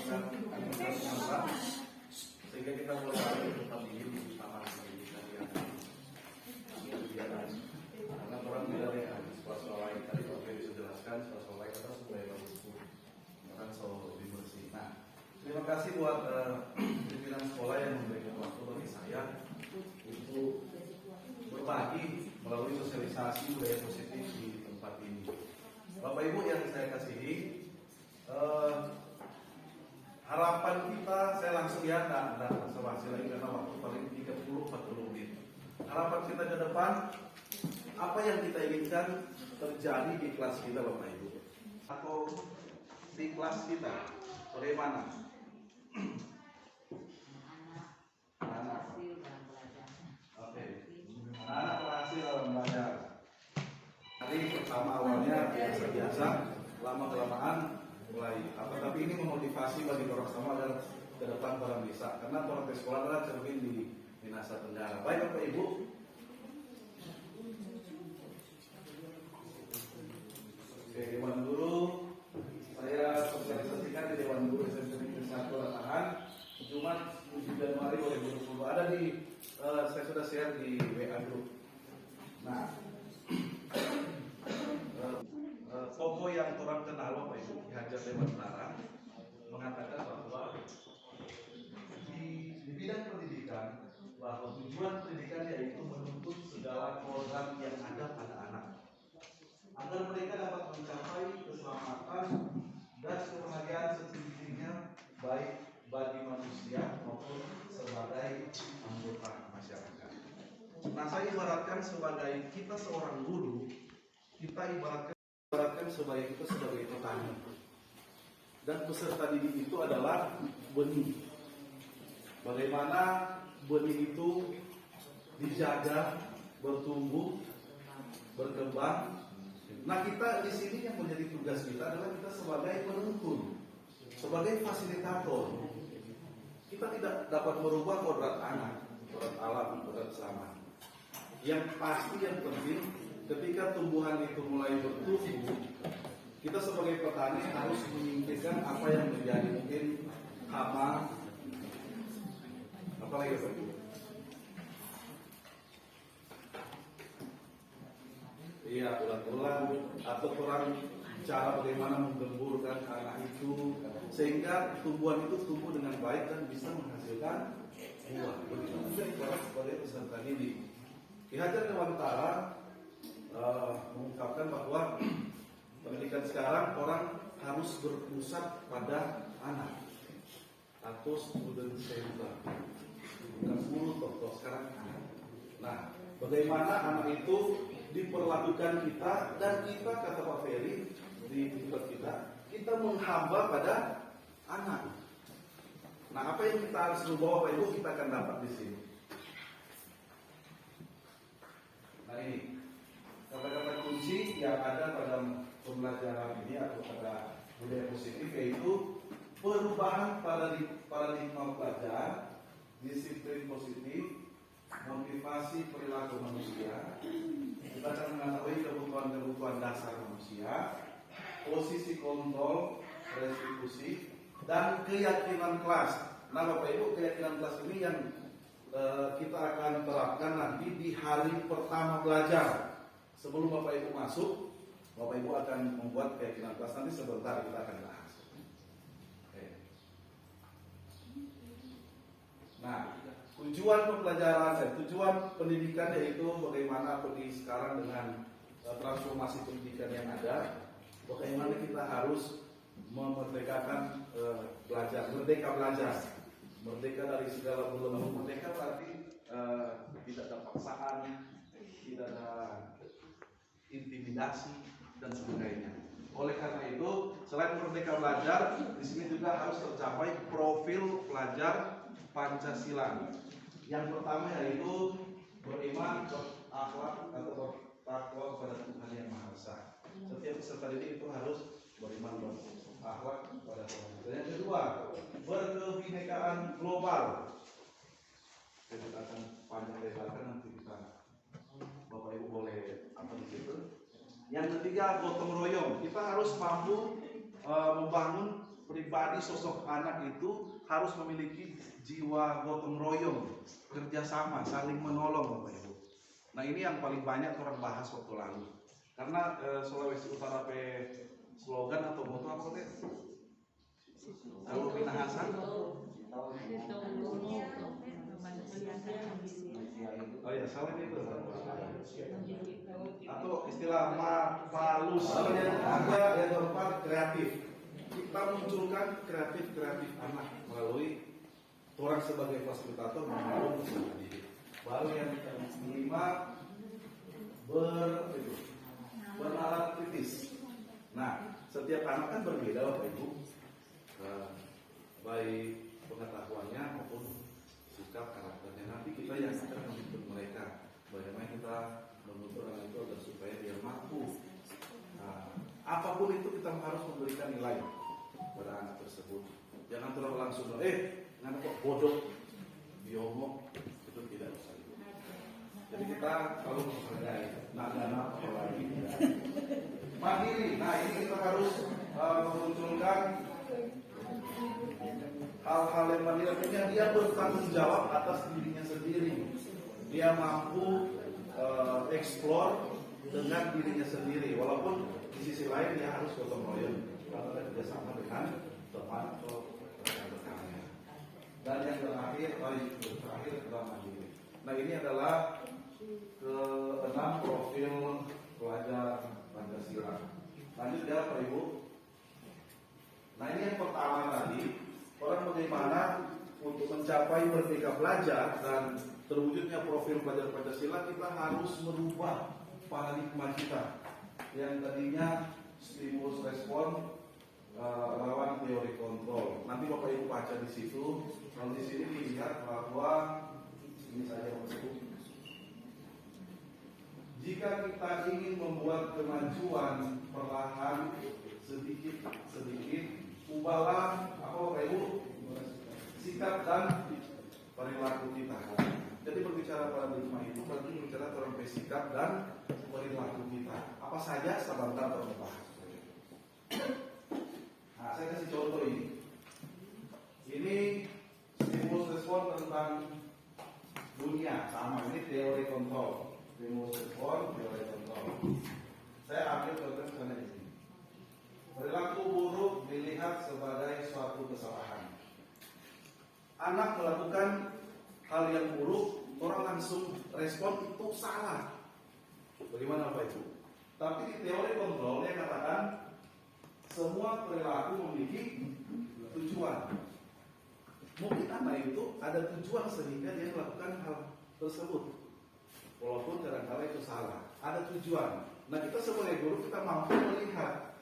mendapatkan manfaat sehingga kita mulai tempat ini utama pendidikan yang berjalan. Karena orang bilang ya sekolah lain tadi Pak Ferry sudah jelaskan sekolah lain kita supaya bagus kan selalu lebih bersih. Nah, terima kasih buat pimpinan sekolah yang memberikan waktu bagi saya untuk berbagi melalui sosialisasi budaya positif di tempat ini. Bapak Ibu yang saya kasihi, harapan kita, saya langsung ya tidak konservasi lagi karena waktu paling 30-40 menit. Harapan kita ke depan, apa yang kita inginkan terjadi di kelas kita Bapak Ibu atau di kelas kita, bagaimana? Anak berhasil dalam belajar. Hari pertama awalnya biasa-biasa, lama-kelamaan mulai tapi ini memotivasi bagi orang semua agar ke depan orang bisa, karena orang di sekolah adalah cermin di Nusa Tenggara. Baik Bapak Ibu, oke, Dewan Guru saya sosialisasikan di Dewan Guru SMP 1 Latahan Jumat 7 Januari 2020 ada di saya sudah share di WA Group. Nah, Koko yang orang kenal Bapak Ibu Ki Hajar Dewantara mengatakan bahwa di bidang pendidikan bahwa tujuan pendidikan yaitu menuntut segala program yang ada pada anak agar mereka dapat mencapai keselamatan dan kebahagiaan setinggi-tingginya baik bagi manusia maupun sebagai anggota masyarakat. Nah, saya ibaratkan sebagai kita seorang guru, kita ibaratkan sebagai kita sebagai petani, dan peserta didik itu adalah benih. Bagaimana benih itu dijaga, bertumbuh, berkembang. Nah, kita di sini yang menjadi tugas kita adalah kita sebagai penuntun, sebagai fasilitator. Kita tidak dapat merubah kodrat anak, kodrat alam, kodrat zaman. Yang pasti yang penting ketika tumbuhan itu mulai bertumbuh, kita sebagai petani harus menyingkirkan apa yang menjadi mungkin hama, apalagi Pak Ibu? Iya, ulang-ulang atau kurang cara bagaimana menggemburkan anak itu sehingga tumbuhan itu tumbuh dengan baik dan bisa menghasilkan buah. Begitu juga ibarat kepada peserta didik. Ki Hajar Dewantara mengungkapkan bahwa pendidikan sekarang orang harus berpusat pada anak atau student center, bukan guru tokoh sekarang anak. Nah, bagaimana anak itu diperlakukan kita dan kita kata Pak Ferry di tempat kita menghamba pada anak. Nah, apa yang kita harus bawa Pak Ibu kita akan dapat di sini. Nah, ini kata-kata kunci yang ada pada pembelajaran ini atau pada budaya positif yaitu perubahan paradigma belajar, disiplin positif, motivasi perilaku manusia. Kita akan mengetahui kebutuhan dasar manusia, posisi kontrol, restitusi, dan keyakinan kelas. Nah, Bapak Ibu, keyakinan kelas ini yang kita akan terapkan nanti di hari pertama belajar. Sebelum Bapak Ibu masuk, Bapak Ibu akan membuat keyakinan kelas. Nanti sebentar kita akan bahas. Oke. Nah, tujuan pembelajaran, tujuan pendidikan yaitu bagaimana sekarang dengan transformasi pendidikan yang ada, bagaimana kita harus memerdekakan belajar, merdeka dari segala belenggu. Merdeka berarti tidak ada paksaan, tidak ada intimidasi dan sebagainya. Oleh karena itu, selain merdeka belajar, di sini juga harus tercapai profil pelajar Pancasila. Yang pertama yaitu beriman, berakhlak atau bertakwa kepada Tuhan Yang Maha Esa. Setiap peserta didik itu harus beriman, berakhlak kepada Tuhan. Dan yang kedua, berkebinekaan global. Saya tidak akan panjang lebarkan, nanti kita Bapak Ibu boleh apa di situ. Yang ketiga, gotong royong. Kita harus mampu membangun pribadi sosok anak itu harus memiliki jiwa gotong royong, kerjasama, saling menolong, Bapak Ibu. Nah ini yang paling banyak orang bahas waktu lalu. Karena Sulawesi Utara slogan atau moto apa teh? Kalau Minahasa? Oh ya, salah itu. Atau istilah mapalus. Ada yang keempat kreatif. Kita munculkan kreatif anak melalui orang sebagai fasilitator membangun usaha didik. Baru yang kelima bernalar kritis. Nah, setiap anak kan berbeda, Bapak Ibu, baik pengetahuannya maupun sikap karakternya. Nanti kita yang akan membentuk mereka. Bagaimana kita membentuk anak itu agar supaya dia mampu. Nah, apapun itu kita harus memberikan nilai pada anak tersebut. Jangan terlalu langsung, anak kok bodoh, biomok, itu tidak usah. Jadi kita kalau menghargai, anak apalagi mandiri. Nah ini kita harus memunculkan hal-hal yang mandiri. Dia bertanggung jawab atas dirinya sendiri. Dia mampu eksplor dengan dirinya sendiri. Walaupun di sisi lain dia harus gotong royong atau kerjasama dengan teman atau rekan-rekannya. Dan yang terakhir adalah mandiri. Nah ini adalah ke-6 profil pelajar Pancasila. Lanjut ya Pak Ibu. Nah ini yang pertama tadi, orang bagaimana untuk mencapai merdeka belajar dan terwujudnya profil pelajar Pancasila, kita harus merubah paradigma kita yang tadinya stimulus respon lawan teori kontrol. Nanti Bapak Ibu baca di situ. Kalau di sini dilihat bahwa ini saja Bapak Ibu. Jika kita ingin membuat kemajuan perlahan sedikit, ubahlah Bapak Ibu sikap dan perilaku kita. Jadi berbicara paradigma itu berarti berbicara tentang sikap dan perilaku kita. Apa saja sebentar terbahas. Nah, saya kasih contoh ini. Ini stimulus respon tentang dunia sama. Ini teori kontrol. Stimulus respon, teori kontrol. Saya ambil contoh misalnya ini. Perilaku buruk dilihat sebagai suatu kesalahan. Anak melakukan hal yang buruk, orang langsung respon itu salah. Bagaimana Pak Ibu? Tapi di teori kontrol dia katakan semua perilaku memiliki tujuan. Mungkin anak itu ada tujuan sehingga dia melakukan hal tersebut. Walaupun kadang-kadang itu salah, ada tujuan. Nah kita sebagai guru kita mampu melihat,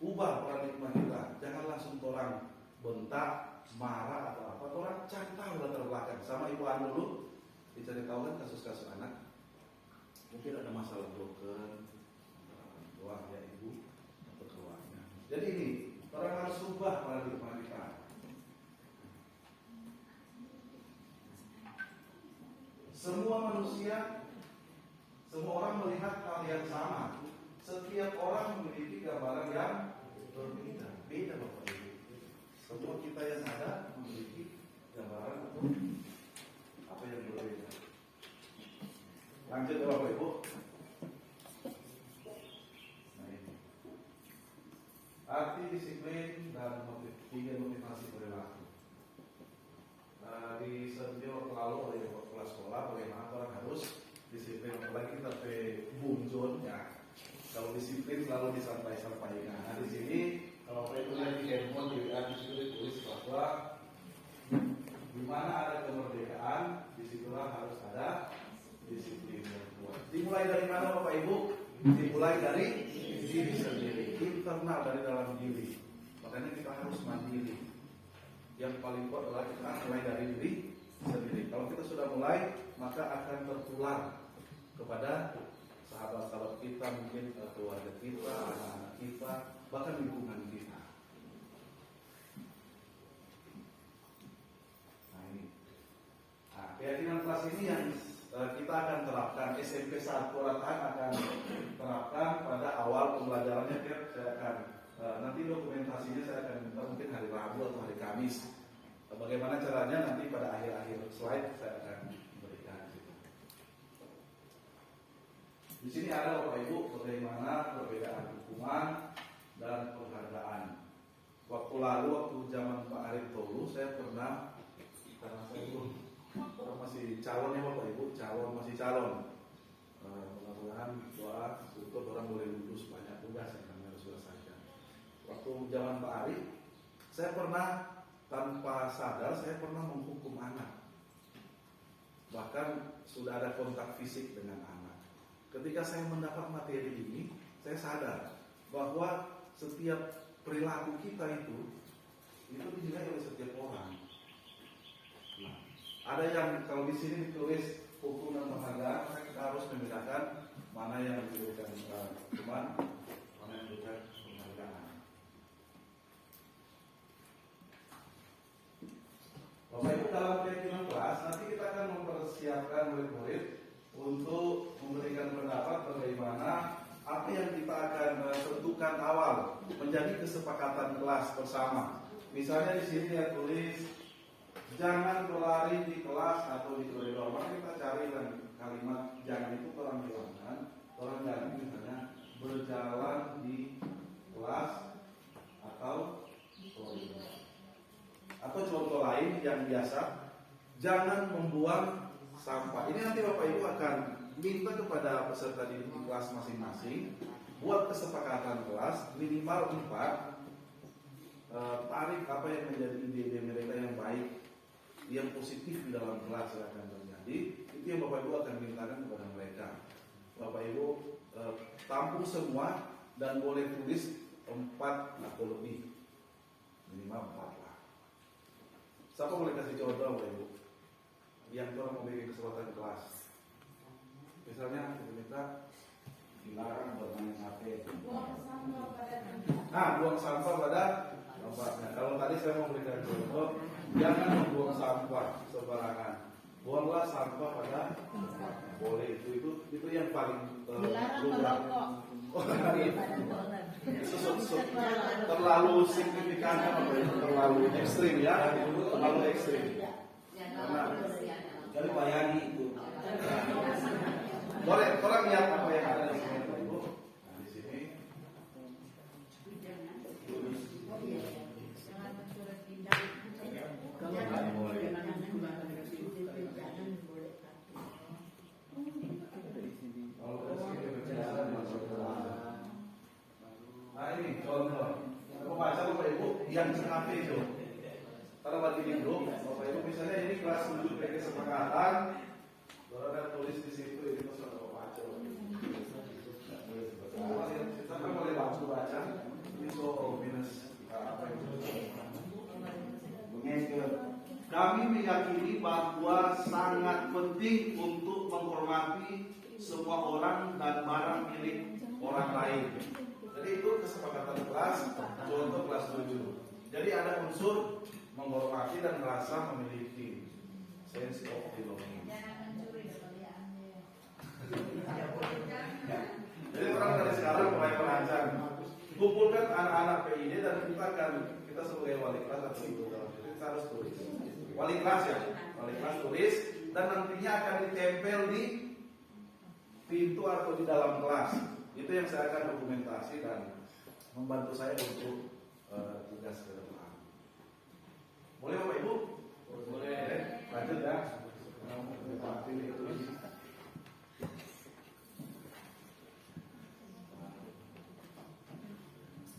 ubah paradigma kita. Jangan langsung orang bentak, marah atau apa. Orang cari tahu latar belakang. Sama Ibu Anu dulu diceritakan kasus-kasus anak. Mungkin ada masalah broken, keluarga ibu atau keluarga. Jadi ini orang harus ubah paradigma kita. Semua manusia, semua orang melihat hal yang sama. Setiap orang memiliki gambaran yang berbeda. Beda Bapak Ibu. Semua kita yang ada memiliki gambaran atau apa yang berbeda. Lanjut Bapak Ibu. Nah, ini. Arti disiplin dan motivasi perilaku. Di setiap lalu oleh kepala sekolah bagaimana orang harus disiplin, apalagi kita bunjon ya. Kalau disiplin selalu disampaikan. Nah di sini kalau saya lihat di handphone di WA di situ ditulis bahwa di mana ada kemerdekaan, disitulah harus ada disiplin yang kuat. Dimulai dari mana Bapak Ibu? Dimulai dari diri sendiri, internal dari dalam diri. Makanya kita harus mandiri. Yang paling kuat adalah kita mulai dari diri sendiri. Kalau kita sudah mulai, maka akan tertular kepada sahabat-sahabat kita, mungkin keluarga kita, anak-anak kita, bahkan lingkungan kita. Nah ini, keyakinan kelas ini yang kita akan terapkan. SMP 1 akan terapkan pada awal pembelajarannya. Saya akan nanti dokumentasi ini saya akan minta mungkin hari Rabu atau hari Kamis. Bagaimana caranya nanti pada akhir-akhir slide saya akan berikan. Di sini ada Bapak Ibu bagaimana perbedaan hukuman dan penghargaan. Waktu lalu, waktu zaman Pak Arif Tolu, saya pernah, karena saya belum masih calon ya Bapak Ibu, masih calon. Mudah-mudahan doa syukur orang boleh lulus, banyak tugas yang kami harus selesaikan. Waktu zaman Pak Arif, saya pernah tanpa sadar saya pernah menghukum anak. Bahkan sudah ada kontak fisik dengan anak. Ketika saya mendapat materi ini, saya sadar bahwa setiap perilaku kita itu dinilai oleh setiap orang. Nah, ada yang kalau di sini ditulis hukum dan penghargaan, kita harus membedakan mana yang diberikan hukuman, mana yang diberikan penghargaan. Bapak Ibu, dalam keyakinan kelas nanti kita akan mempersiapkan murid-murid untuk memberikan pendapat bagaimana apa yang kita akan tentukan awal menjadi kesepakatan kelas bersama. Misalnya di sini dia tulis jangan berlari di kelas atau di koridor. Maka kita cari kalimat jangan itu orang hilangkan, orang ganti misalnya berjalan di kelas atau koridor. Atau contoh lain yang biasa, jangan membuang sampah. Ini nanti Bapak Ibu akan minta kepada peserta didik di kelas masing-masing buat kesepakatan kelas minimal 4 tarik apa yang menjadi ide-ide mereka yang baik, yang positif di dalam kelas yang akan terjadi. Itu yang Bapak Ibu akan mintakan kepada mereka. Bapak Ibu tampung semua dan boleh tulis 4 atau lebih, minimal 4 lah. Siapa boleh kasih contoh Bapak Ibu yang orang memiliki kesempatan kelas? Misalnya kita minta dilarang bermain HP. Buang sampah pada tempatnya. Kalau tadi saya mau berikan contoh, jangan membuang sampah sembarangan. Buanglah sampah pada tempatnya. Boleh itu yang paling dilarang merokok. Terlalu signifikan apa ya? Terlalu ekstrim ya, terlalu ekstrim. Karena dari bayani itu. Boleh orang lihat apa yang ada di sini, Ibu. Nah, di sini. Nah ini contoh. Membaca Bapak Ibu yang HP itu. Kalau bagi di grup, Bapak Ibu misalnya ini kelas 7 PK kesepakatan. Ada tulis di situ ini masalah baca. Kita kan boleh langsung baca. Ini soal minus apa itu? Kami meyakini bahwa sangat penting untuk menghormati semua orang dan barang milik orang lain. Jadi itu kesepakatan kelas, contoh kelas 7. Jadi ada unsur menghormati dan merasa memiliki sense of belonging. Jadi orang dari sekarang mulai merancang, kumpulkan anak-anak PID dan kita sebagai wali kelas atau ibu dalam kita harus tulis. Wali kelas ya, wali kelas tulis dan nantinya akan ditempel di pintu atau di dalam kelas. Itu yang saya akan dokumentasi dan membantu saya untuk tugas ke depan. Boleh Bapak Ibu? Boleh. Lanjut ya.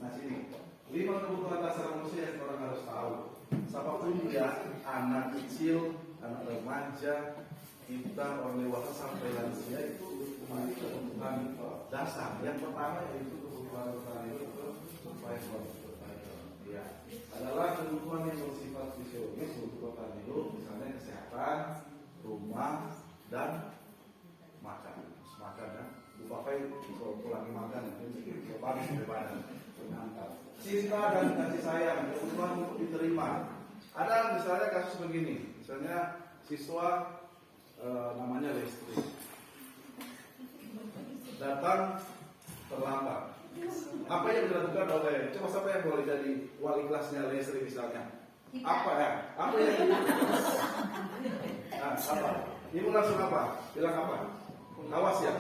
Nah sini 5 kebutuhan dasar manusia yang orang harus tahu. Siapapun dia, anak kecil, anak remaja, kita orang dewasa sampai lansia itu kebutuhan dasar. Yang pertama yaitu kebutuhan dasar itu survival. Ya, adalah kebutuhan yang bersifat fisiologis untuk bertahan hidup, misalnya kesehatan, rumah, dan makan. Makan ya, pakai kalau lagi makan, itu bagus di badan. Cinta dan kasih sayang, kebutuhan untuk diterima. Ada misalnya kasus begini, misalnya siswa namanya Lestri datang terlambat. Apa yang dilakukan oleh, coba siapa yang boleh jadi wali kelasnya Lesri misalnya? Apa ya? Apa yang nah, apa? Ibu langsung apa? Bilang apa? Awas ya?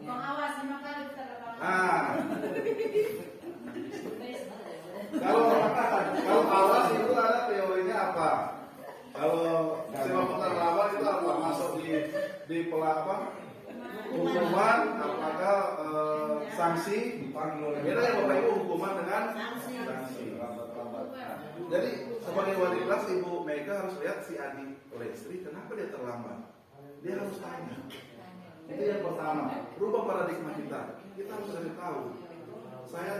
Pengawas 5 kali kita ketahuan. Kalau awas itu ada teorinya apa? Kalau sepak putar lawan itu apa? Masuk di pelapa? Hukuman, apakah sanksi? Beda ya Bapak Ibu, hukuman dengan sanksi. Jadi sebagai wali kelas Ibu Mega harus lihat si adik Lesri kenapa dia terlambat. Dia harus tanya. Itu yang pertama. Rubah paradigma kita. Kita harus cari tahu. Saya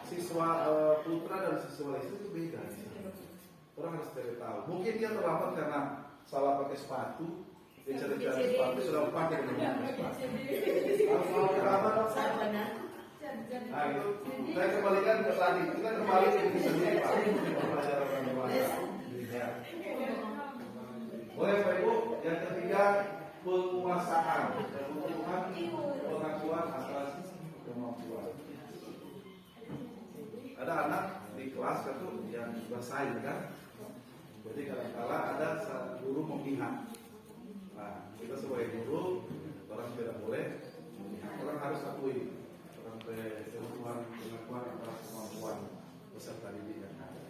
siswa putra dan siswa Lesri itu beda. Orang harus cari tahu. Mungkin dia terlambat karena salah pakai sepatu. Dia cari-cari sepatu sudah pakai dengan sepatu. Harus mau terlambat. Nah itu saya kembalikan ke tadi. Kita kembali ke diri sendiri Pak. Pelajaran dewasa. Boleh Pak Ibu. Yang ketiga penguasaan dan pengakuan atas kemampuan. Ada anak di kelas itu yang bersaing kan. Jadi kadang-kala ada guru memihak. Nah kita sebagai guru orang tidak boleh memihak. Orang harus akui pengakuan atas kemampuan peserta didik yang ada.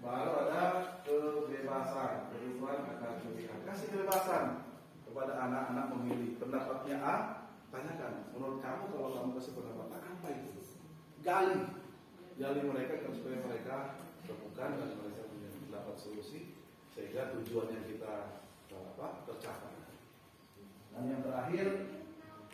Baru ada kebebasan, kebebasan akan pilihan. Kasih kebebasan kepada anak-anak memilih pendapatnya A. Tanyakan, menurut kamu kalau kamu kasih pendapat apa itu? Gali mereka supaya mereka temukan dan mereka punya dapat solusi sehingga tujuan yang kita tercapai. Dan yang terakhir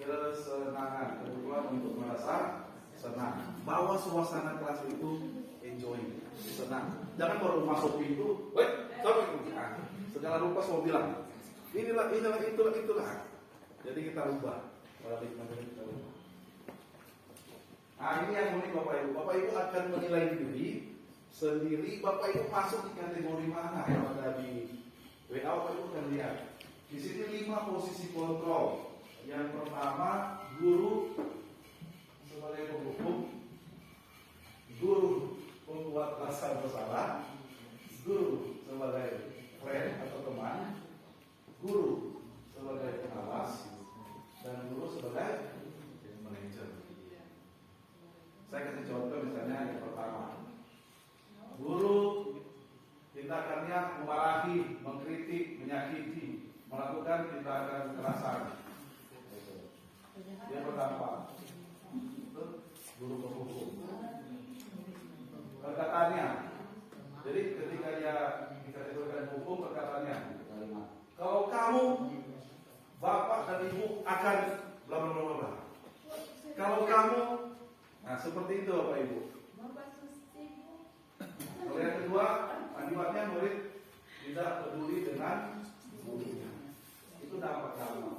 kesenangan, kebutuhan untuk merasa senang. Bawa suasana kelas itu enjoy, senang. Jangan baru masuk pintu, segala rupa semua bilang inilah itulah. Jadi kita rubah paradigma kita rubah. Nah ini yang unik Bapak Ibu. Bapak Ibu akan menilai diri sendiri. Bapak Ibu masuk di kategori mana? Kalau ada di WA Bapak Ibu akan lihat. Di sini 5 posisi kontrol. Yang pertama guru sebagai penghukum, guru pembuat rasa bersalah, guru sebagai friend atau teman, guru sebagai pengawas, dan guru sebagai manajer. Saya kasih contoh misalnya yang pertama, guru tindakannya memarahi, mengkritik, menyakiti, melakukan tindakan kekerasan. Yang pertama, itu guru penghukum. Perkataannya, jadi ketika dia dikategorikan hukum, perkataannya, kalau kamu, bapak dan ibu akan bla bla bla bla. Kalau kamu, nah seperti itu Bapak Ibu. Kalau yang kedua, akibatnya murid tidak peduli dengan gurunya. Itu dampak dampak.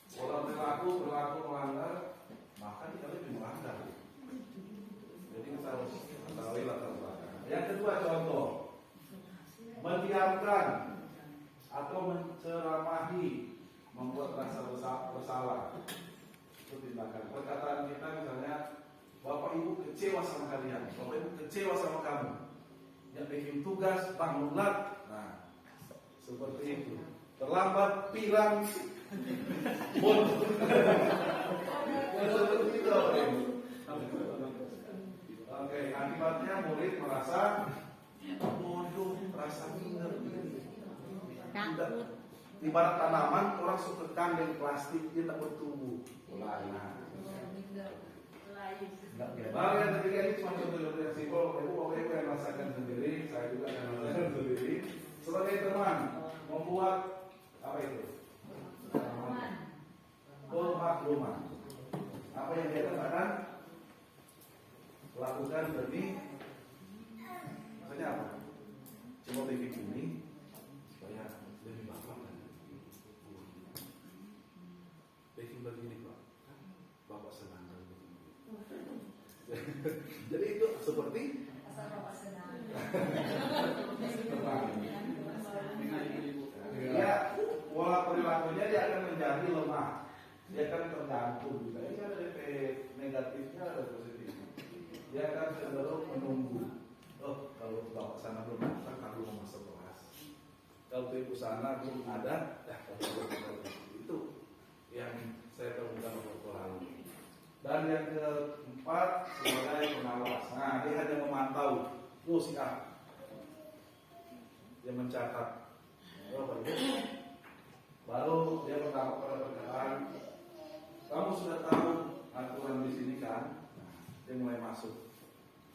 Kalau berlaku melanggar, maka kita lebih melanggar. Jadi kita harus mengetahui latar belakang. Yang kedua contoh, mendiamkan atau menceramahi, membuat rasa bersalah. Itu tindakan. Perkataan kita misalnya, Bapak Ibu kecewa sama kalian, Bapak Ibu kecewa sama kamu. Yang bikin tugas bangunlah. Nah, seperti itu. Terlambat pilang. Bodoh. Seperti itu. Oke, akibatnya murid merasa bodoh, merasa minder. Tidak. Ibarat tanaman, orang suka kandeng plastik, dia tidak bertumbuh. Baru yang ketiga ini cuma contoh yang simpel. Ibu yang merasakan sendiri, saya juga akan merasakan sendiri. Sebagai teman, membuat apa itu? Pemakluman. Apa yang dia katakan? Lakukan demi, maksudnya apa? Coba bikin ini supaya demi bapak kan. Bikin begini Pak, bapak senang. Jadi itu seperti asal bapak senang. Ya, pola perilakunya dia akan menjadi lemah, dia akan tergantung. Ini ada efek negatifnya. dia akan cenderung menunggu. Oh, kalau bapak sana belum datang, aku mau masuk kelas. Kalau ibu sana belum ada, itu yang saya temukan waktu lalu. Dan yang keempat sebagai pengawas. Nah, dia hanya memantau. Tuh si A, dia mencatat. Baru dia bertanya pada perkataan, kamu sudah tahu aturan di sini kan? Nah, dia mulai masuk.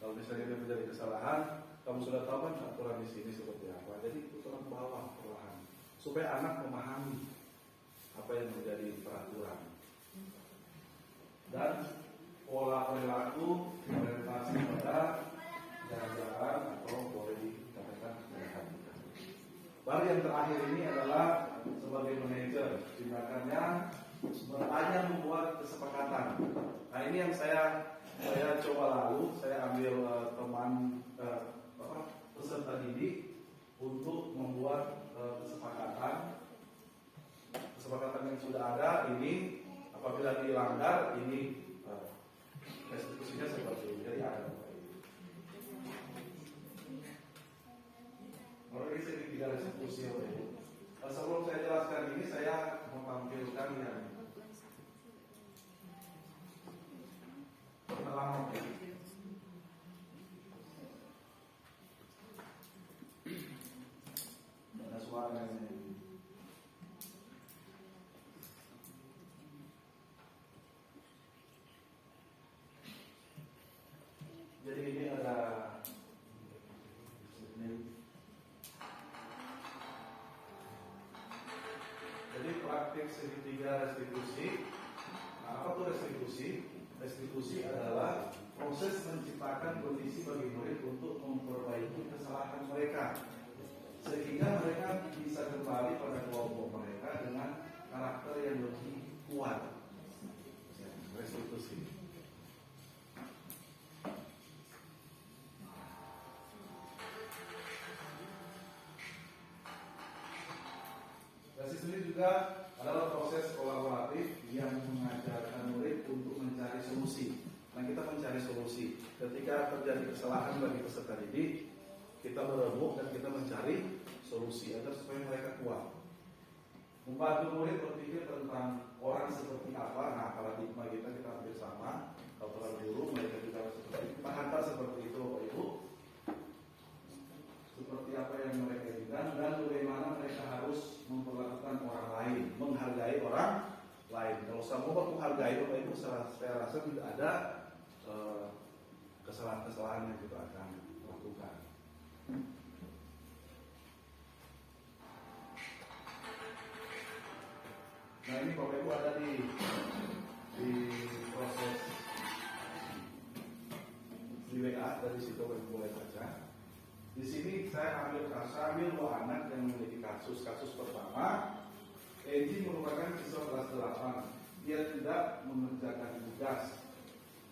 Kalau misalnya dia terjadi kesalahan, kamu sudah tahu kan aturan di sini seperti apa. Jadi itu tolong bawa perlahan supaya anak memahami apa yang menjadi peraturan. Dan pola perilaku orientasi pada jalan-jalan atau boleh dikatakan perhatikan. Baru yang terakhir ini adalah sebagai manajer, tindakannya bertanya membuat kesepakatan. Nah ini yang saya coba lalu, saya ambil teman peserta didik untuk membuat kesepakatan yang sudah ada ini apabila dilanggar ini restitusinya seperti ini. Jadi ada ini segitiga restitusi. Sebelum saya jelaskan ini, saya menampilkan yang pertama. Ada suara ini. Jadi ini ada praktik segitiga restitusi. Nah, apa itu restitusi? Restitusi adalah proses menciptakan kondisi bagi murid untuk memperbaiki kesalahan mereka, sehingga mereka bisa kembali pada kelompok mereka dengan karakter yang lebih kuat. Restitusi. Restitusi juga adalah proses kolaboratif yang mengajarkan murid untuk mencari solusi. Nah, kita mencari solusi. Ketika terjadi kesalahan bagi peserta didik, kita berembuk dan kita mencari solusi agar supaya mereka kuat. Membantu murid berpikir tentang orang seperti apa. Nah, paradigma kita hampir sama. Kalau para guru mereka juga seperti itu. Kita hantar seperti itu, Bapak Ibu. Seperti apa yang mereka inginkan dan bagaimana mereka harus memperlakukan orang lain, menghargai orang lain. Kalau semua menghargai Bapak Ibu, saya rasa tidak ada kesalahan-kesalahan yang kita akan lakukan. Nah ini Bapak Ibu ada di proses di WA, dari situ Bapak Ibu boleh baca. Di sini saya ambil dua anak yang memiliki kasus. Kasus pertama, Eji merupakan siswa kelas 8. Dia tidak mengerjakan tugas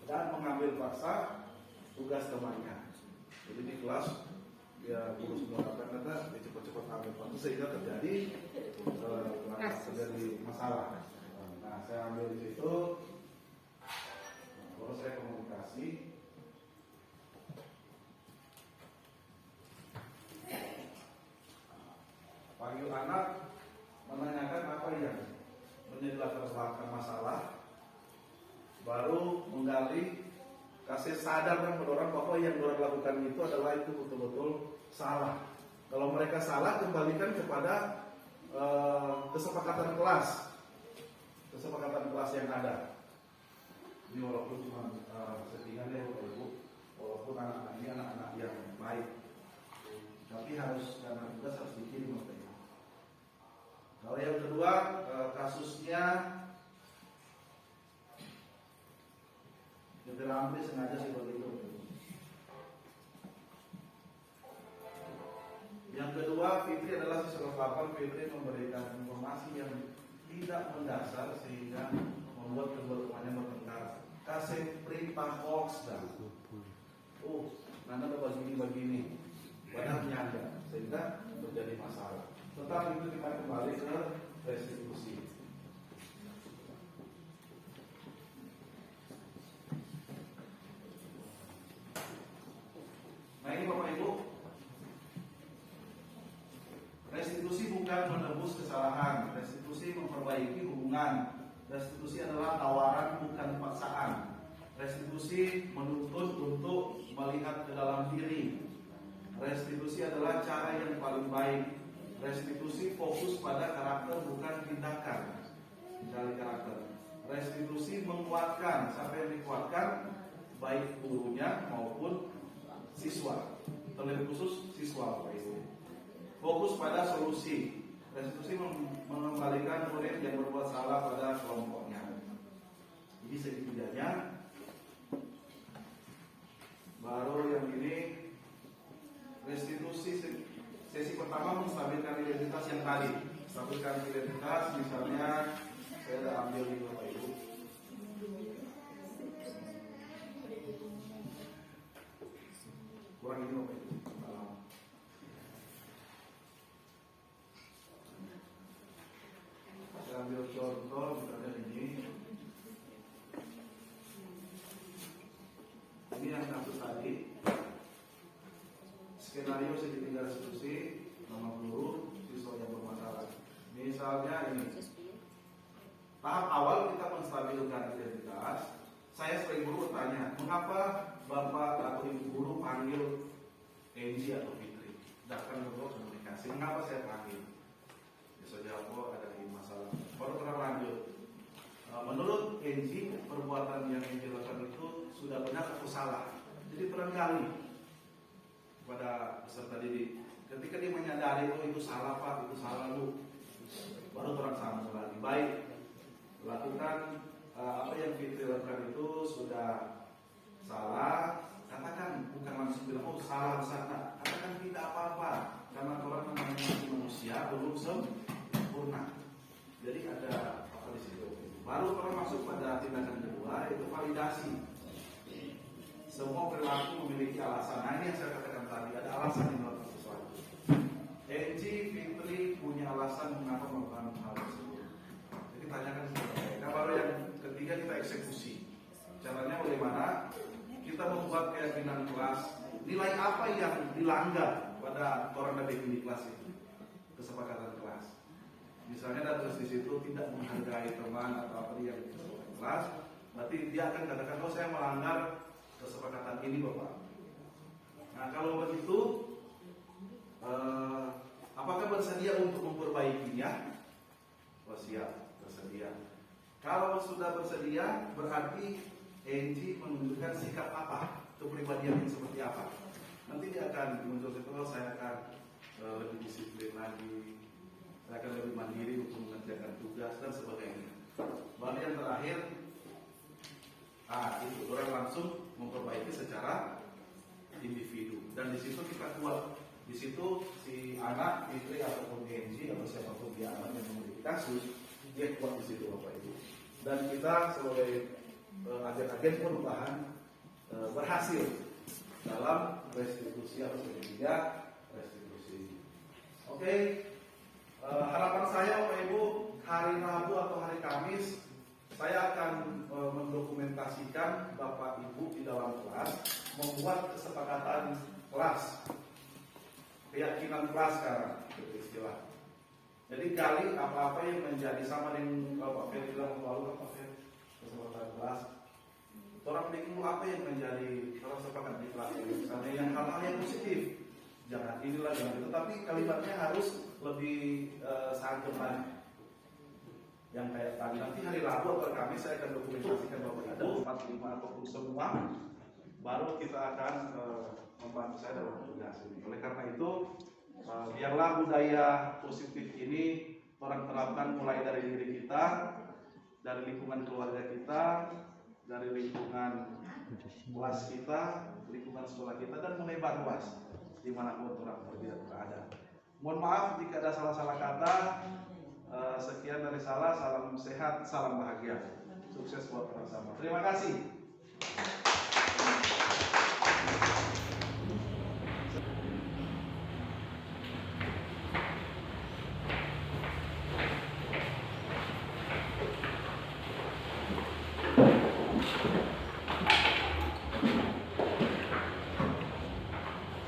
dan mengambil paksa tugas temannya. Jadi di kelas dia guru semua kata dia cepat-cepat ambil paksa sehingga terjadi masalah. Nah saya ambil di situ, baru saya komunikasi. Panggil anak, menanyakan apa yang menjadi latar belakang masalah, baru menggali, kasih sadar dan mendorong bahwa yang dorang lakukan itu adalah itu betul-betul salah. Kalau mereka salah, kembalikan kepada kesepakatan kelas yang ada. Ini walaupun cuma settingannya Bapak Ibu, walaupun anak-anak ini anak-anak yang baik, tapi harus karena tugas harus dikirim Bapak Ibu. Kalau yang kedua kasusnya kita ambil sengaja seperti itu. Yang kedua, Fitri adalah siswa 8. Fitri memberikan informasi yang tidak mendasar sehingga membuat kedua temannya bertengkar. Kasih perintah hoax dan Nanda begini, padahal nyanda sehingga terjadi masalah. Tetapi itu kita kembali ke restitusi. Restitusi bukan menebus kesalahan, restitusi memperbaiki hubungan. Restitusi adalah tawaran bukan paksaan. Restitusi menuntut untuk melihat ke dalam diri. Restitusi adalah cara yang paling baik. Restitusi fokus pada karakter bukan tindakan. Dari karakter. Restitusi menguatkan. Siapa yang dikuatkan? Baik gurunya maupun siswa. Terlebih khusus siswa. Fokus pada solusi. Restitusi mengembalikan murid yang berbuat salah pada kelompoknya. Jadi segitiganya. Baru yang ini restitusi sesi pertama menstabilkan identitas yang tadi. Stabilkan identitas, misalnya saya sudah ambil di Bapak Ibu. Kurang ini Bapak Ibu. Saya ambil contoh misalnya ini. Ini yang satu tadi. Skenario segitiga restitusi, nama guru, siswa yang bermasalah. Misalnya ini. Tahap awal kita menstabilkan identitas. Saya sebagai guru bertanya, mengapa Bapak atau Ibu guru panggil Enji atau Fitri? Sedangkan untuk komunikasi, mengapa saya panggil? Bisa jawab, oh ada ini masalah. Baru kita lanjut. Menurut Enji, perbuatan yang Enji lakukan itu sudah benar atau salah. Jadi barangkali pada peserta didik, ketika dia menyadari, oh itu salah Pak, itu salah Lu, baru orang sama lagi. Baik, lakukan apa yang Fitri lakukan itu sudah salah. Katakan, bukan langsung bilang oh salah besar, katakan tidak apa-apa, karena orang namanya masih manusia belum sempurna. Jadi ada apa di situ. Baru orang masuk pada tindakan kedua, itu validasi. Semua perilaku memiliki alasan. Nah ini yang saya katakan tadi, ada alasan yang melakukan sesuatu. Enji, Fitri punya alasan mengapa melakukan hal tersebut. Jadi tanyakan kepada mereka. Baru yang ketiga kita eksekusi. Caranya bagaimana? Kita membuat keyakinan kelas. Nilai apa yang dilanggar pada orang dan di kelas itu? Kesepakatan kelas. Misalnya ada tulis di situ tidak menghargai teman atau apa yang disepakati kelas. Berarti dia akan katakan, oh saya melanggar kesepakatan ini Bapak. Nah kalau begitu, apakah bersedia untuk memperbaikinya? Oh siap, bersedia. Kalau sudah bersedia, berarti Enji menunjukkan sikap apa, kepribadian yang seperti apa. Nanti dia akan muncul itu, oh, saya akan lebih disiplin lagi, saya akan lebih mandiri untuk mengerjakan tugas dan sebagainya. Baru yang terakhir, itu orang langsung memperbaiki secara individu. Dan di situ kita kuat. Di situ si anak, Fitri ataupun Enji atau siapapun dia anak yang memiliki kasus, dia kuat di situ Bapak Ibu. Dan kita sebagai agen-agen perubahan berhasil dalam restitusi atau segitiga restitusi. Oke, harapan saya Bapak Ibu, hari Rabu atau hari Kamis saya akan mendokumentasikan Bapak Ibu di dalam kelas, membuat kesepakatan kelas, keyakinan kelas sekarang, itu istilah. Jadi gali apa-apa yang menjadi sama dengan Bapak Fer bilang lalu Bapak Fer kesepakatan kelas. Orang bingung apa yang menjadi orang sepakat di kelas ini. Misalnya yang hal-hal yang positif, jangan inilah jangan itu, tapi kalimatnya harus lebih santun lagi. Yang kayak tadi nanti hari Rabu atau Kamis saya akan dokumentasikan Bapak Ibu 45 ataupun semua, baru kita akan membantu saya dalam tugas ini. Oleh karena itu biarlah budaya positif ini orang terapkan mulai dari diri kita, dari lingkungan keluarga kita, dari lingkungan kelas kita, lingkungan sekolah kita, dan melebar luas dimanapun orang berada. Mohon maaf jika ada salah-salah kata. Sekian dari salah, salam sehat, salam bahagia, sukses buat kita sama. Terima kasih.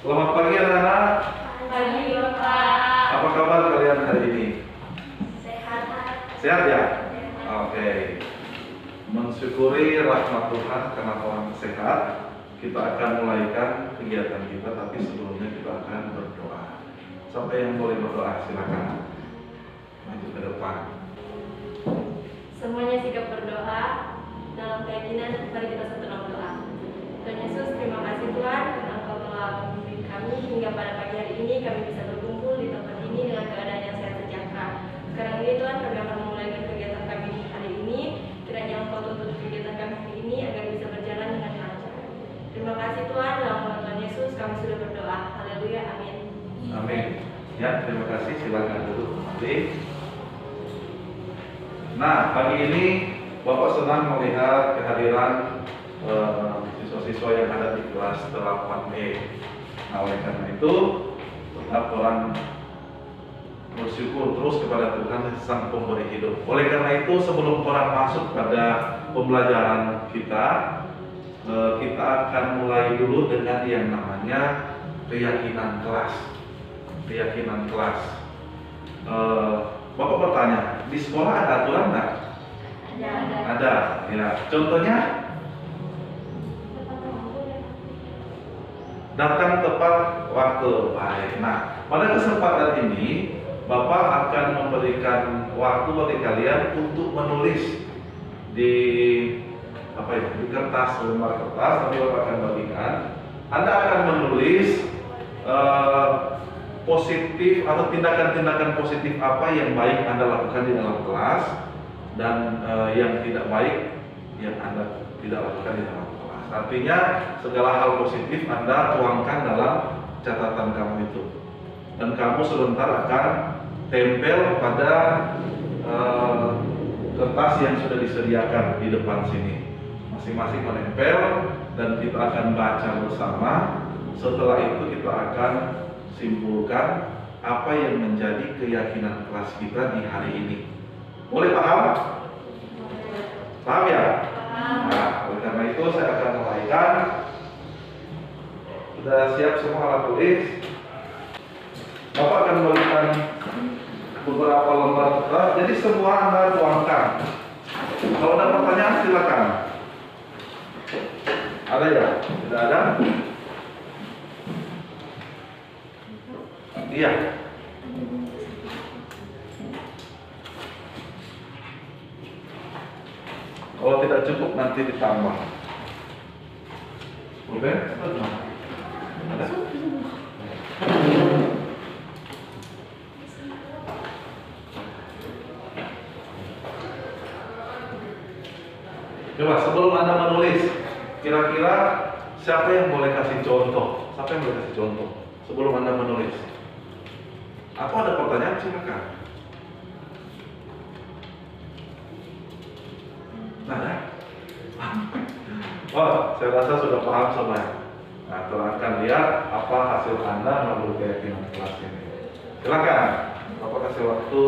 Selamat pagi anak-anak. Pagi Bapak. Apa kabar kalian Sehat ya? Oke. Mensyukuri rahmat Tuhan karena Tuhan sehat. Kita akan mulaikan kegiatan kita, tapi sebelumnya kita akan berdoa. Siapa yang boleh berdoa? Silakan maju ke depan. Semuanya sikap berdoa dalam keyakinan. Mari kita satu dalam doa. Tuhan Yesus, terima kasih Tuhan karena Engkau telah membimbing kami hingga pada pagi hari ini kami bisa berkumpul di tempat ini dengan keadaan yang sehat sejahtera. Sekarang ini Tuhan, kami akan memulaikan kegiatan kami di hari ini. Kiranya Engkau tuntun kegiatan kami hari ini agar bisa berjalan dengan lancar. Terima kasih Tuhan, dalam nama Tuhan Yesus kami sudah berdoa. Haleluya, amin. Amin. Ya, terima kasih. Silakan duduk kembali. Nah, pagi ini Bapak senang melihat kehadiran siswa-siswa yang ada di kelas 8E. Nah, oleh karena itu, tetap orang bersyukur terus kepada Tuhan Sang Pemberi Hidup. Oleh karena itu, sebelum orang masuk pada pembelajaran kita, kita akan mulai dulu dengan yang namanya keyakinan kelas. Keyakinan kelas. Bapak bertanya, di sekolah ada aturan nggak? Ada. Ya. Contohnya, datang tepat waktu. Baik. Nah, pada kesempatan ini, Bapak akan memberikan waktu bagi kalian untuk menulis di di kertas, lembar kertas. Nanti Bapak akan bagikan. Anda akan menulis positif atau tindakan-tindakan positif apa yang baik Anda lakukan di dalam kelas, dan yang tidak baik yang Anda tidak lakukan di dalam kelas. Artinya segala hal positif Anda tuangkan dalam catatan kamu itu, dan kamu sebentar akan tempel pada kertas yang sudah disediakan di depan sini. Masing-masing menempel dan kita akan baca bersama. Setelah itu kita akan simpulkan apa yang menjadi keyakinan kelas kita di hari ini. Boleh paham? Paham ya? Nah, oleh karena itu saya akan mulaikan. Sudah siap semua alat tulis? Bapak akan memberikan beberapa lembar kertas. Jadi semua Anda tuangkan. Kalau ada pertanyaan silakan. Ada ya? Tidak ada? Iya. Kalau tidak cukup nanti ditambah. Boleh? Ada? Coba sebelum Anda menulis, kira-kira siapa yang boleh kasih contoh? Siapa yang boleh kasih contoh sebelum Anda menulis? Atau ada pertanyaan, silakan. Nah, ya? Oh, saya rasa sudah paham semua. Nah, kita akan lihat apa hasil Anda melalui keyakinan kelas ini. Silakan. Bapak kasih waktu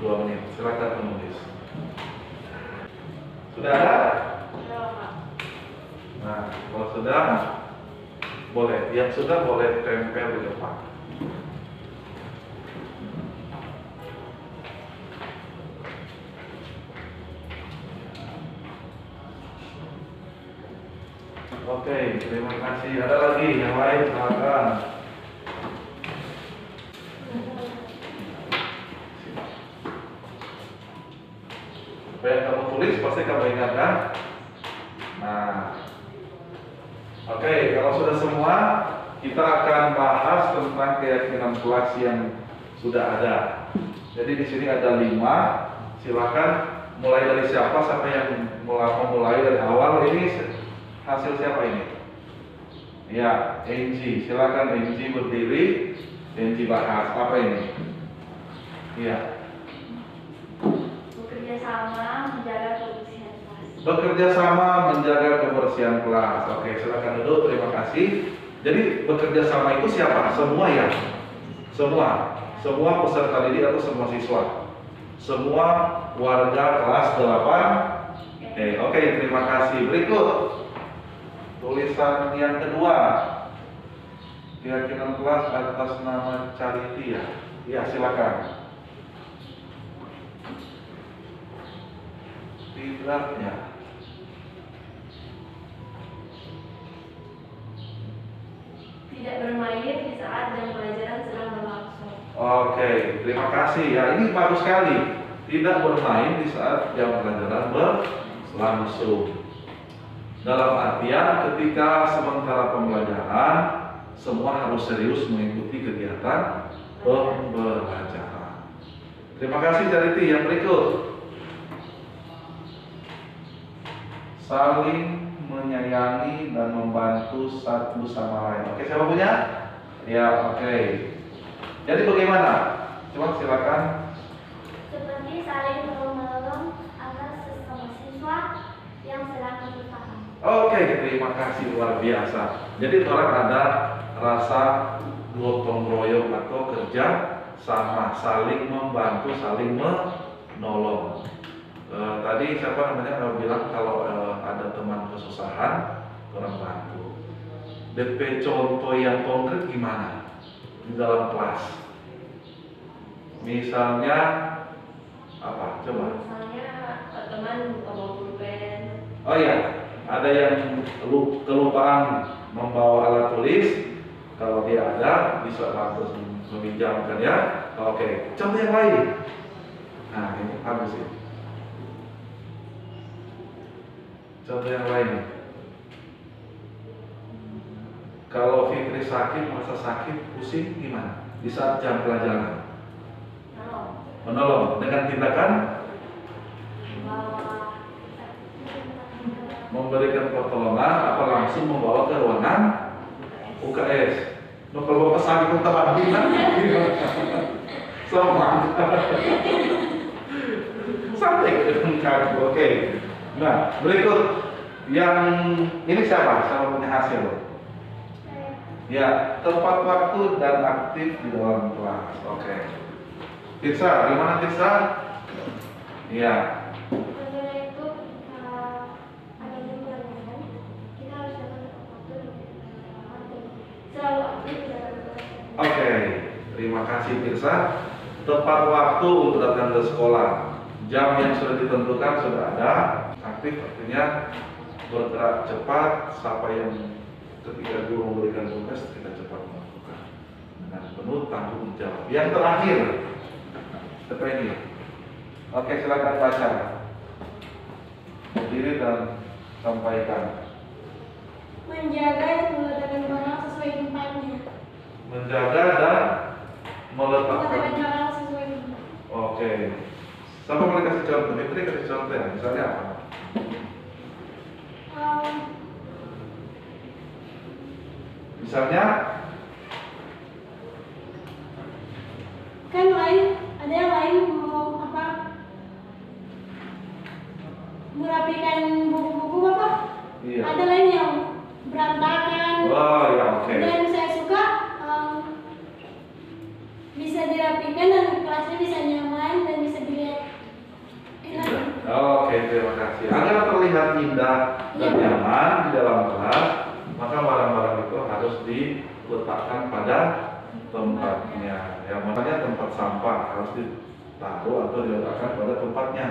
2 menit. Silakan menulis. Sudah ada? Nah, kalau sudah, boleh. Yang sudah boleh tempel di depan. Oke, terima kasih. Ada lagi yang lain? Silakan. Apa yang kamu tulis pasti kamu ingatkan. Nah, oke, kalau sudah semua, kita akan bahas tentang keyakinan kelas yang sudah ada. Jadi di sini ada 5. Silakan mulai dari siapa yang memulai dari awal. Ini hasil siapa ini? Ya, Angie. Silakan Angie berdiri. Angie bahas apa ini? Ya. Bekerja sama menjaga kebersihan kelas. Bekerja sama menjaga kebersihan kelas. Oke, silakan duduk. Terima kasih. Jadi bekerja sama itu siapa? Semua ya? Semua peserta didik atau semua siswa? Semua warga kelas 8. Oke, terima kasih. Berikut tulisan yang kedua, keyakinan kelas atas nama Charity ya. Ya, silakan. Tidak ya. Tidak bermain di saat jam pelajaran sedang berlangsung. Oke, terima kasih ya. Ini bagus sekali. Tidak bermain di saat jam pelajaran berlangsung. Dalam artian ketika sementara pembelajaran semua harus serius mengikuti kegiatan pembelajaran. Terima kasih Charity. Yang berikut, saling menyayangi dan membantu satu sama lain. Oke, siapa punya? Ya, oke. Jadi bagaimana? Coba silakan. Seperti saling tolong-menolong agar sesama siswa yang sedang kesusahan. Oke, terima kasih, luar biasa. Jadi orang ada rasa gotong royong atau kerja sama, saling membantu, saling menolong. Tadi siapa namanya bilang kalau ada teman kesusahan, orang bantu. DP contoh yang konkret gimana di dalam kelas? Misalnya apa? Coba. Misalnya teman bawa pulpen. Oh iya, ada yang kelupaan membawa alat tulis. Kalau dia ada, bisa bantu meminjamkan ya. Oke, contoh yang lain. Nah, ini bagus sih. Contoh yang lain. Kalau Fitri sakit, merasa sakit, pusing, gimana? Di saat jam pelajaran. Menolong dengan tindakan memberikan pertolongan apa langsung membawa ke ruangan UKS. Nah, kalau bapak sakit ke tempat bilang, selamat. Sampai ke oke. Nah, berikut yang ini siapa? Siapa punya hasil? Ya, tepat waktu dan aktif di dalam kelas. Oke. Tirsa, gimana Tirsa? Iya. Sebenarnya itu ada jam pelajaran, kita harus datang tepat waktu dan selalu aktif dalam kelas. Oke, terima kasih Tirsa. Tepat waktu untuk datang ke sekolah. Jam yang sudah ditentukan sudah ada. Aktif artinya bergerak cepat. Siapa yang ketika guru memberikan tugas kita cepat melakukan dengan penuh tanggung jawab. Yang terakhir, apa ini? Oke, silakan baca. Berdiri dan sampaikan. Menjaga dan meletakkan barang sesuai tempatnya. Menjaga dan meletakkan. barang sesuai tempatnya. Oke. Siapa boleh kasih contoh? Fitri kasih contoh ya. Misalnya apa? Misalnya Kan ada yang lain mau apa? Merapikan buku-buku Bapak. iya. Ada lain yang berantakan. Oh ya, oke. Dan saya suka bisa dirapikan dan kelasnya bisa nyaman dan bisa dilihat enak. Oke, terima kasih. Agar terlihat indah dan nyaman di dalam kelas, maka barang-barang itu harus diletakkan pada tempatnya. Yang makanya tempat sampah harus ditaruh atau diletakkan pada tempatnya.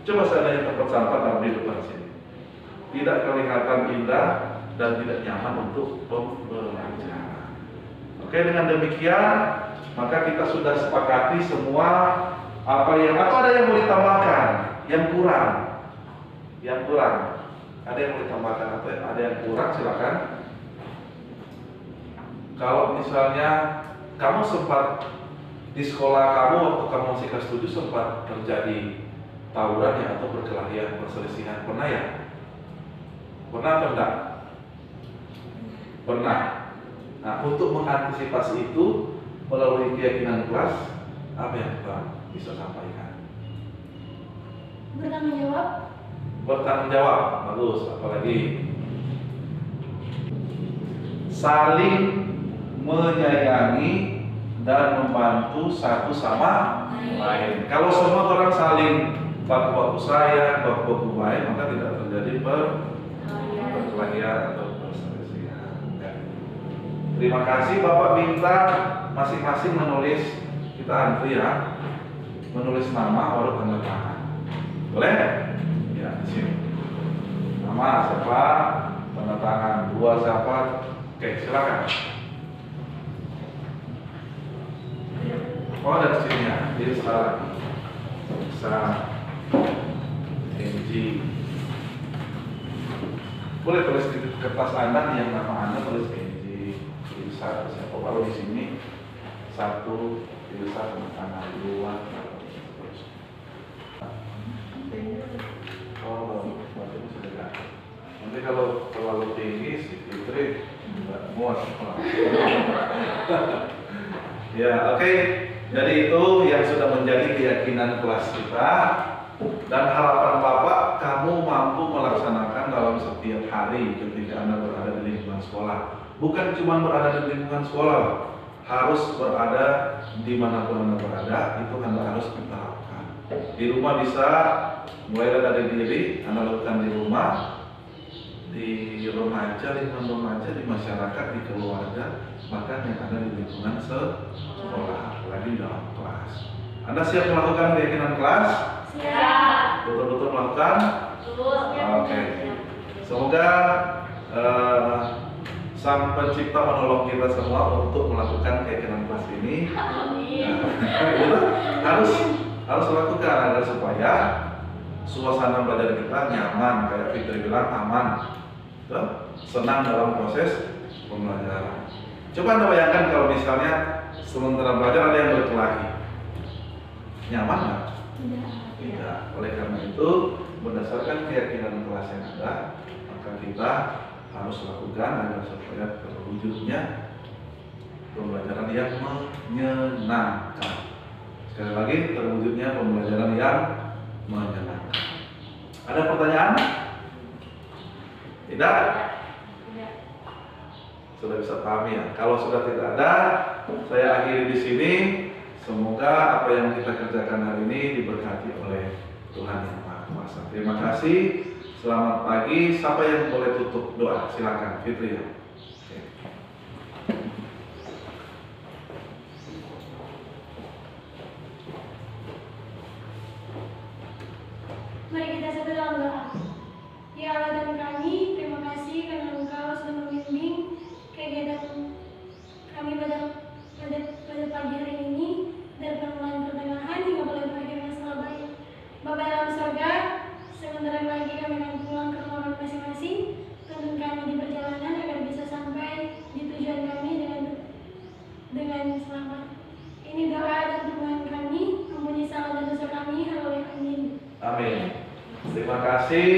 Coba seandainya tempat sampah taruh di depan sini, tidak kelihatan indah dan tidak nyaman untuk pembelajaran. Oke, dengan demikian maka kita sudah sepakati semua apa ada yang mau ditambahkan, yang kurang, ada yang mau ditambahkan atau ada yang kurang, silakan. Kalau misalnya kamu sempat di sekolah kamu waktu kamu masih kelas 7 sempat terjadi tawuran ya atau perkelahian, perselisihan, pernah ya? Pernah atau enggak? Pernah. Nah, untuk mengantisipasi itu melalui keyakinan kelas, apa yang kita bisa sampaikan? Bertanggung jawab. Bertanggung jawab, bagus. Apalagi saling menyayangi dan membantu satu sama lain. Kalau semua orang saling baku-baku sayang, baku-baku baik, maka tidak terjadi perkelahian atau perselisihan. Ya. Terima kasih. Bapak minta masing-masing menulis, kita antri ya, menulis nama baru tanda tangan. Boleh? Ya. Ya, di sini. Nama siapa? Tanda tangan. Dua siapa? Oke, silakan. Oh, ada di sini ya. Jadi salah. NG. Boleh tulis di kertas Anda yang nama Anda tulis NG. Bisa siapa baru di sini. 1 bisa tanda tangan 2. Oh, berarti bisa dekat. Nanti kalau terlalu tinggi si Fitri nggak muat. Ya, oke. Jadi itu yang sudah menjadi keyakinan kelas kita dan harapan Bapak kamu mampu melaksanakan dalam setiap hari ketika Anda berada di lingkungan sekolah. Bukan cuma berada di lingkungan sekolah, harus berada dimanapun Anda berada, itu Anda harus terapkan. Di rumah bisa mulai dari diri, Anda lakukan di rumah, di remaja, lingkungan remaja, di masyarakat, di keluarga, bahkan yang ada di lingkungan sekolah, apalagi dalam kelas. Anda siap melakukan keyakinan kelas? Siap. Betul-betul melakukan? Betul. Oke. Semoga Sang Pencipta menolong kita semua untuk melakukan keyakinan kelas ini. Amin. Harus lakukan agar supaya suasana belajar kita nyaman, kayak Fitri bilang aman, senang dalam proses pembelajaran. Coba Anda bayangkan kalau misalnya sementara belajar ada yang berkelahi, nyaman nggak? Tidak. Oleh karena itu, berdasarkan keyakinan kelas yang ada, maka kita harus lakukan agar supaya terwujudnya pembelajaran yang menyenangkan. Sekali lagi, terwujudnya pembelajaran yang menyenangkan. Ada pertanyaan? Tidak? Sudah bisa pahami ya? Kalau sudah tidak ada, saya akhiri di sini. Semoga apa yang kita kerjakan hari ini diberkati oleh Tuhan Yang Maha Kuasa. Terima kasih. Selamat pagi. Siapa yang boleh tutup doa? Silakan, Fitri ya. Mari kita satu dalam doa. Ya Allah dan kami, terima kasih karena Engkau sudah membimbing kegiatan kami pada pagi hari ini dari permulaan pertengahan hingga pada berakhir masalah baik. Bapa dalam surga, sebentar lagi kami akan pulang ke rumah masing-masing. Tuntun kami di perjalanan agar bisa sampai di tujuan kami dengan selamat. Ini doa dan Tuhan kami, ampuni salah dan dosa kami. Haleluya. Amin. Amin. Terima kasih.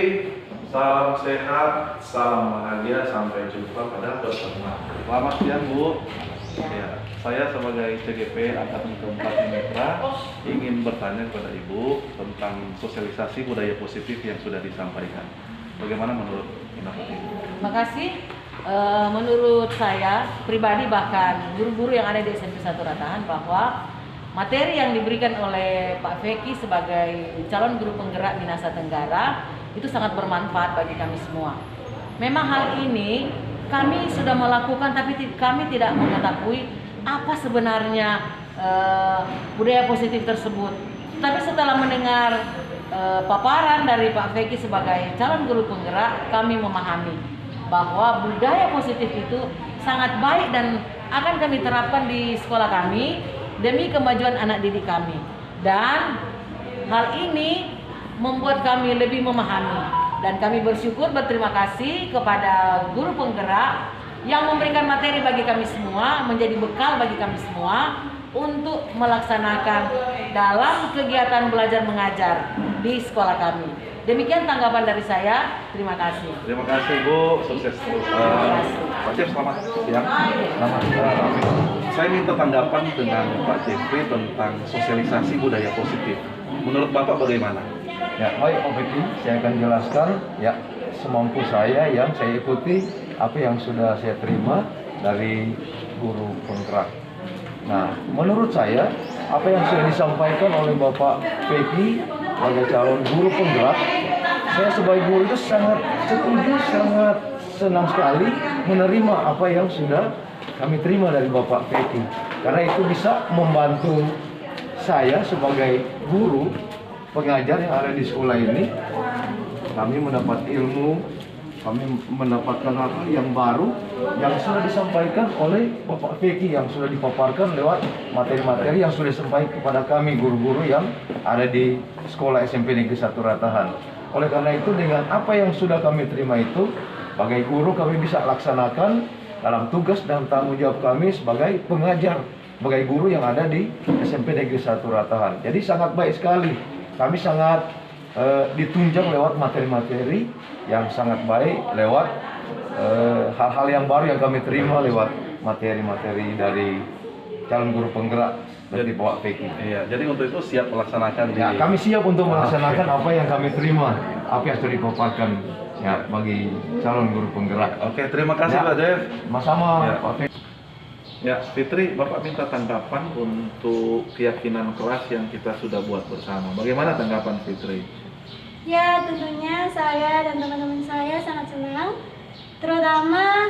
Salam sehat, salam bahagia. Sampai jumpa pada pertemuan. Selamat siang, Bu. Ya, saya sebagai CGP Angkatan Keempat Mitra ingin bertanya kepada Ibu tentang sosialisasi budaya positif yang sudah disampaikan. Bagaimana menurut pendapat Ibu? Terima kasih. Menurut saya pribadi, bahkan guru-guru yang ada di SMP 1 Ratahan, bahwa materi yang diberikan oleh Pak Feki sebagai calon guru penggerak di Nusa Tenggara itu sangat bermanfaat bagi kami semua. Memang hal ini kami sudah melakukan, tapi kami tidak mengetahui apa sebenarnya budaya positif tersebut. Tapi setelah mendengar paparan dari Pak Feki sebagai calon guru penggerak, kami memahami bahwa budaya positif itu sangat baik dan akan kami terapkan di sekolah kami demi kemajuan anak didik kami. Dan hal ini membuat kami lebih memahami. Dan kami bersyukur, berterima kasih kepada guru penggerak yang memberikan materi bagi kami semua, menjadi bekal bagi kami semua untuk melaksanakan dalam kegiatan belajar mengajar di sekolah kami. Demikian tanggapan dari saya. Terima kasih. Terima kasih, Bu. Sukses terus. Pak Cep, selamat siang. Selamat. Saya minta tanggapan dengan Pak Jeffrey tentang sosialisasi budaya positif. Menurut Bapak bagaimana? Ya, baik Pak Feki, saya akan jelaskan ya semampu saya yang saya ikuti apa yang sudah saya terima dari guru penggerak. Nah, menurut saya apa yang sudah disampaikan oleh Bapak Feki sebagai calon guru penggerak, saya sebagai guru itu sangat setuju, sangat senang sekali menerima apa yang sudah kami terima dari Bapak Feki, karena itu bisa membantu saya sebagai guru pengajar yang ada di sekolah ini kami mendapat ilmu, kami mendapatkan hal yang baru yang sudah disampaikan oleh Bapak Feki, yang sudah dipaparkan lewat materi-materi yang sudah disampaikan kepada kami guru-guru yang ada di sekolah SMP Negeri 1 Ratahan. Oleh karena itu, dengan apa yang sudah kami terima itu, sebagai guru kami bisa laksanakan dalam tugas dan tanggung jawab kami sebagai pengajar, sebagai guru yang ada di SMP Negeri 1 Ratahan. Jadi sangat baik sekali. Kami sangat ditunjang lewat materi-materi yang sangat baik, lewat hal-hal yang baru yang kami terima lewat materi-materi dari calon guru penggerak dari Bapak Feki. Iya, jadi untuk itu siap melaksanakan Ya, kami siap untuk melaksanakan apa yang kami terima, apa yang sudah dipaparkan ya bagi calon guru penggerak. Oke, terima kasih Ya. Pak Dev. Sama-sama Ya. Pak Feki. Ya, Fitri, Bapak minta tanggapan untuk keyakinan kelas yang kita sudah buat bersama. Bagaimana tanggapan Fitri? Ya, tentunya saya dan teman-teman saya sangat senang, terutama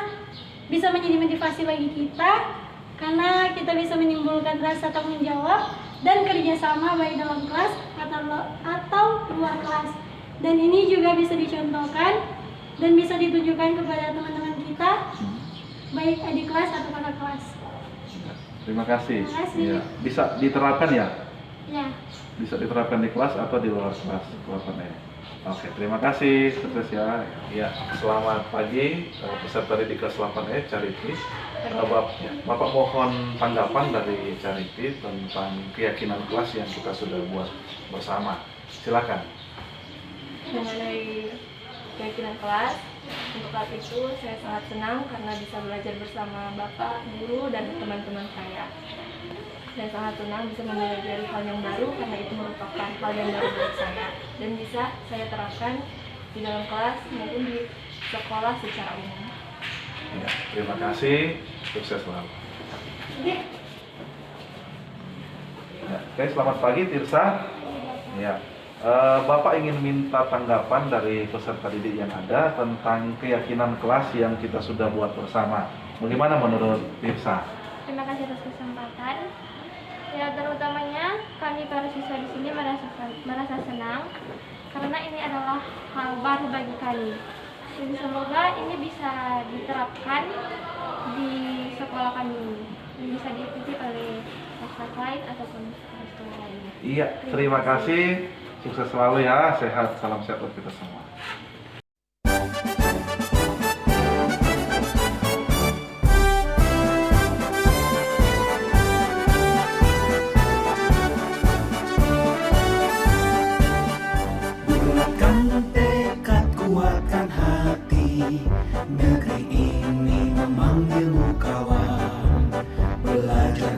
bisa menjadi motivasi bagi kita karena kita bisa menimbulkan rasa tanggung jawab dan kerjasama baik dalam kelas atau luar kelas. Dan ini juga bisa dicontohkan dan bisa ditunjukkan kepada teman-teman kita, baik adik kelas atau kakak kelas. Terima kasih. Terima kasih. Ya. Bisa diterapkan ya? Ya. Bisa diterapkan di kelas atau di luar kelas? Diterapkan. Oke, terima kasih. Sukses ya. Ya, selamat pagi peserta didik kelas 8E Charity. Bapak mohon tanggapan dari Charity tentang keyakinan kelas yang kita sudah buat bersama. Silakan. Mengenai keyakinan kelas, untuk saat itu saya sangat senang karena bisa belajar bersama Bapak, guru, dan teman-teman saya. Saya sangat senang bisa mempelajari hal yang baru karena itu merupakan hal yang baru buat saya dan bisa saya terapkan di dalam kelas maupun di sekolah secara umum. Ya, terima kasih. Sukses selalu. Ya, oke, selamat pagi Tirsa. Ya. Bapak ingin minta tanggapan dari peserta didik yang ada tentang keyakinan kelas yang kita sudah buat bersama. Bagaimana menurut Tirsa? Terima kasih atas kesempatan. Ya, terutamanya kami para siswa di sini merasa senang karena ini adalah hal baru bagi kami. Dan semoga ini bisa diterapkan di sekolah kami ini dan bisa diikuti oleh kelas lain ataupun sekolah lainnya. Iya, terima kasih. Sukses selalu ya. Sehat, salam sehat buat kita semua. Bulatkan tekad, kuatkan hati, negeri ini memanggilmu kawan. Belajar